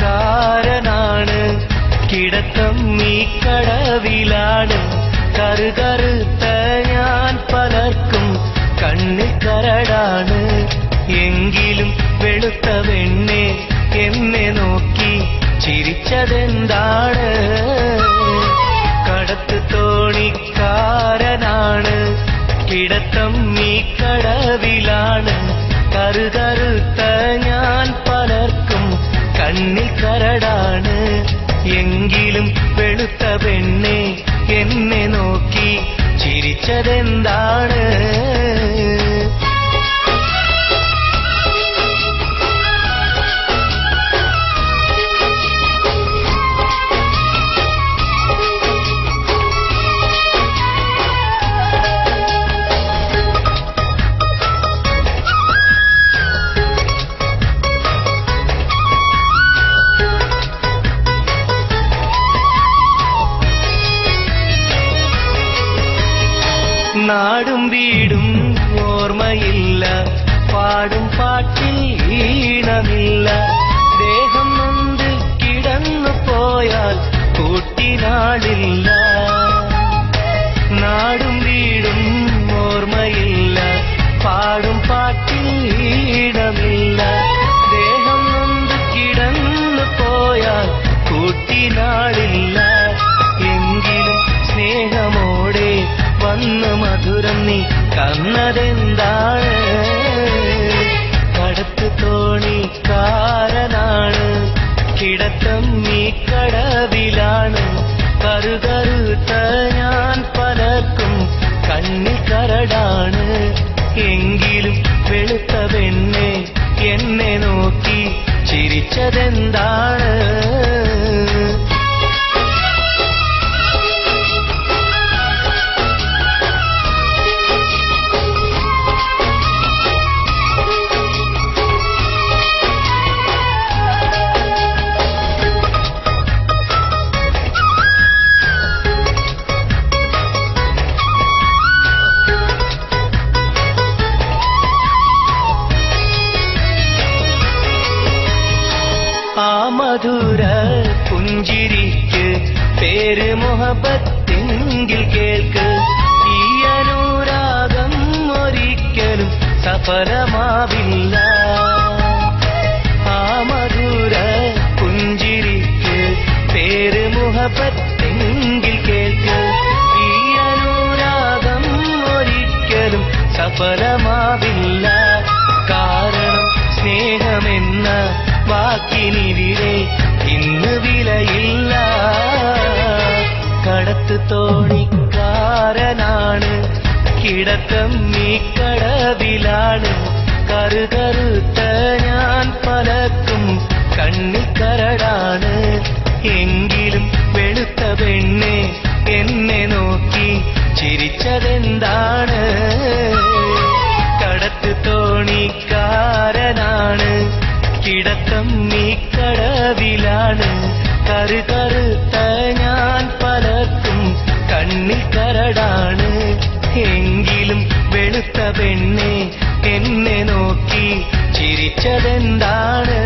തോണിക്കാരനാണ് കിടത്തം ഈ കടവിലാണ് കറുകറുത്ത ഞാൻ പലർക്കും കണ്ണിൽ കരടാണ് എങ്കിലും വെളുത്ത വെണ്ണെ എന്നെ നോക്കി ചിരിച്ചതെന്താണ് കടത്ത് തോണിക്കാരനാണ് കിടത്തം ഈ കടവിലാണ് കറുകറുത്ത ഞാൻ പലർക്കും കണ്ണിൽ കരടാണ് എങ്കിലും വെളുത്ത പെണ്ണെ എന്നെ നോക്കി ചിരിച്ചതെന്താണ് നാടും വീടും ഓർമ്മയില്ല പാടും പാട്ടിൽ ഈണമില്ല ദേഹം നൊന്ത് കിടന്നു പോയാൽ കൂട്ടിനാളില്ല നാടും വീടും ഓർമ്മയില്ല പാടും പാട്ടിൽ ഈണമില്ല ദേഹം നൊന്ത് കിടന്നു പോയാൽ കൂട്ടിനാളില്ല എങ്കിലും സ്നേഹമോടെ വന്ന് മധുരം നീ കന്നതെന്താണ് കടത്ത് തോണിക്കാരനാണ് കിടത്തം ഈ കടവിലാണ് കറുകറുത്ത ഞാൻ പലർക്കും കണ്ണിൽ കരടാണ് എങ്കിലും വെളുത്ത പെണ്ണെ എന്നെ നോക്കി ചിരിച്ചതെന്താണ് ആ മധുര പുഞ്ചിരിക്ക് പേര് മുഹബത്തെങ്കിൽ കേൾക്ക് ഈ അനുരാഗം ഒരിക്കലും സഫലമാവില്ല ആ മധുര പുഞ്ചിരിക്ക് പേര് മുഹബത്തെങ്കിൽ കേൾക്ക് ഈ അനുരാഗം ഒരിക്കലും സഫലമാവില്ല കാരണം സ്നേഹമെന്ന വാക്കിനിവിടെ ഇന്ന് വിലയില്ല കടത്ത് തോണിക്കാരനാണ് കിടത്തം ഈ കടവിലാണ് കറുകറുത്ത ഞാൻ പലർക്കും കണ്ണിൽ കരടാണ് എങ്കിലും വെളുത്ത പെണ്ണെ എന്നെ നോക്കി ചിരിച്ചതെന്താണ് കടത്ത് തോണിക്കാരനാണ് കിടത്തം ഈ കടവിലാണ് കറുകറുത്ത ഞാൻ പലർക്കും കണ്ണിൽ കരടാണ് എങ്കിലും വെളുത്ത പെണ്ണെ എന്നെ നോക്കി ചിരിച്ചതെന്താണ്